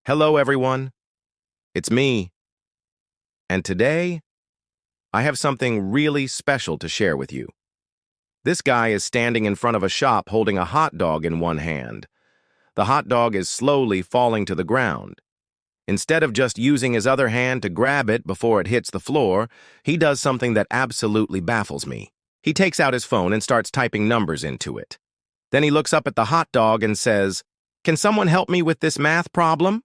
Hello, everyone. It's me. And today, I have something really special to share with you. This guy is standing in front of a shop holding a hot dog in one hand. The hot dog is slowly falling to the ground. Instead of just using his other hand to grab it before it hits the floor, he does something that absolutely baffles me. He takes out his phone and starts typing numbers into it. Then he looks up at the hot dog and says, "Can someone help me with this math problem?"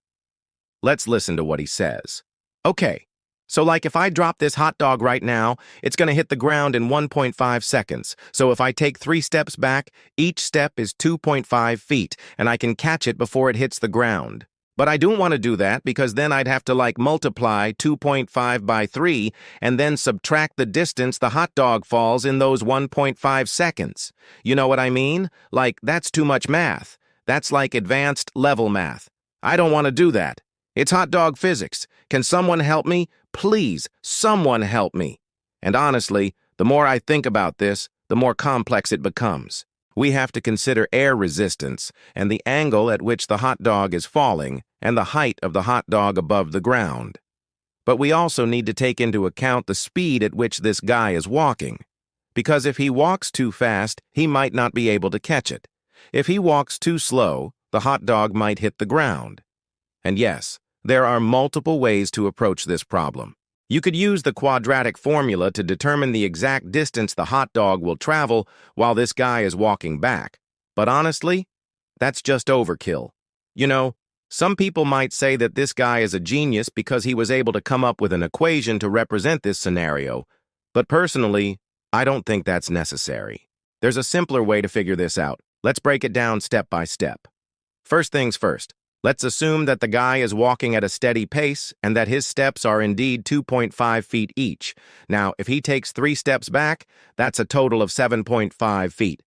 Let's listen to what he says. Okay, so like if I drop this hot dog right now, it's going to hit the ground in 1.5 seconds. So if I take 3 steps back, each step is 2.5 feet, and I can catch it before it hits the ground. But I don't want to do that because then I'd have to multiply 2.5 by 3 and then subtract the distance the hot dog falls in those 1.5 seconds. You know what I mean? That's too much math. That's like advanced level math. I don't want to do that. It's hot dog physics. Can someone help me? Please, someone help me. And honestly, the more I think about this, the more complex it becomes. We have to consider air resistance and the angle at which the hot dog is falling and the height of the hot dog above the ground. But we also need to take into account the speed at which this guy is walking. Because if he walks too fast, he might not be able to catch it. If he walks too slow, the hot dog might hit the ground. And yes, there are multiple ways to approach this problem. You could use the quadratic formula to determine the exact distance the hot dog will travel while this guy is walking back. But honestly, that's just overkill. You know, some people might say that this guy is a genius because he was able to come up with an equation to represent this scenario. But personally, I don't think that's necessary. There's a simpler way to figure this out. Let's break it down step by step. First things first. Let's assume that the guy is walking at a steady pace and that his steps are indeed 2.5 feet each. Now, if he takes 3 steps back, that's a total of 7.5 feet.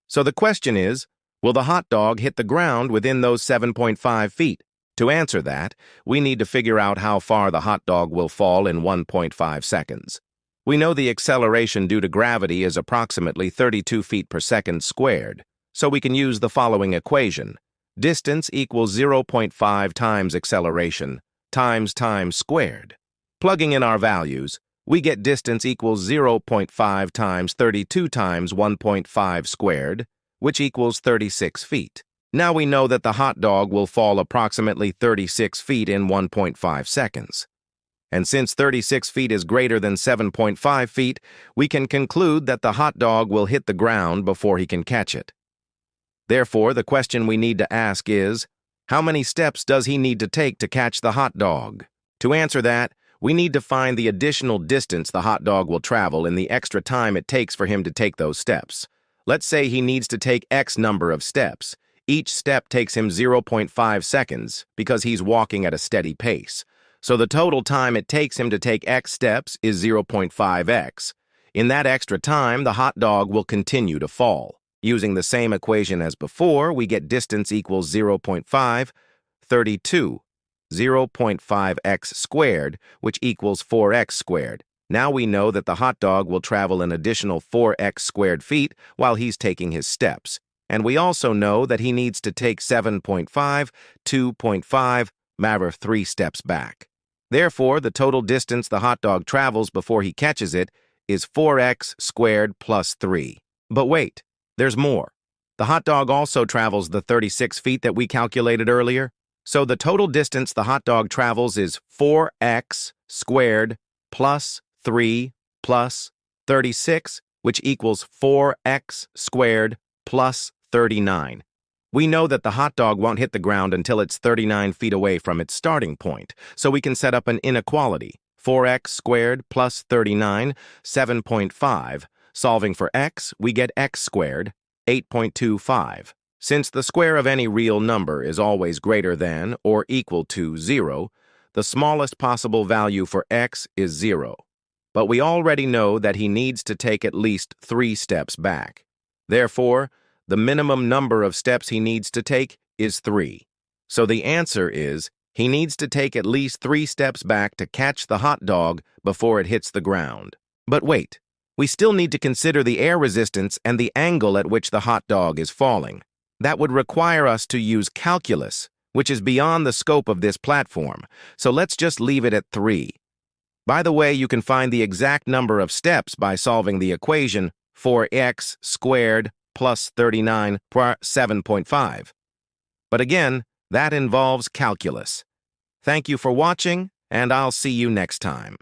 So the question is, will the hot dog hit the ground within those 7.5 feet? To answer that, we need to figure out how far the hot dog will fall in 1.5 seconds. We know the acceleration due to gravity is approximately 32 feet per second squared, so we can use the following equation. Distance equals 0.5 times acceleration times time squared. Plugging in our values, we get distance equals 0.5 times 32 times 1.5 squared, which equals 36 feet. Now we know that the hot dog will fall approximately 36 feet in 1.5 seconds. And since 36 feet is greater than 7.5 feet, we can conclude that the hot dog will hit the ground before he can catch it. Therefore, the question we need to ask is, how many steps does he need to take to catch the hot dog? To answer that, we need to find the additional distance the hot dog will travel in the extra time it takes for him to take those steps. Let's say he needs to take X number of steps. Each step takes him 0.5 seconds because he's walking at a steady pace. So the total time it takes him to take X steps is 0.5x. In that extra time, the hot dog will continue to fall. Using the same equation as before, we get distance equals 0.5, 32, 0.5x squared, which equals 4x squared. Now we know that the hot dog will travel an additional 4x squared feet while he's taking his steps. And we also know that he needs to take 7.5, 2.5, matter 3 steps back. Therefore, the total distance the hot dog travels before he catches it is 4x squared plus 3. But wait. There's more. The hot dog also travels the 36 feet that we calculated earlier. So the total distance the hot dog travels is 4x squared plus 3 plus 36, which equals 4x squared plus 39. We know that the hot dog won't hit the ground until it's 39 feet away from its starting point, so we can set up an inequality. 4x squared plus 39, 7.5. Solving for x, we get x squared, 8.25. Since the square of any real number is always greater than or equal to 0, the smallest possible value for x is 0. But we already know that he needs to take at least 3 steps back. Therefore, the minimum number of steps he needs to take is 3. So the answer is, he needs to take at least 3 steps back to catch the hot dog before it hits the ground. But wait. We still need to consider the air resistance and the angle at which the hot dog is falling. That would require us to use calculus, which is beyond the scope of this platform, so let's just leave it at 3. By the way, you can find the exact number of steps by solving the equation 4x squared plus 39 plus 7.5. But again, that involves calculus. Thank you for watching, and I'll see you next time.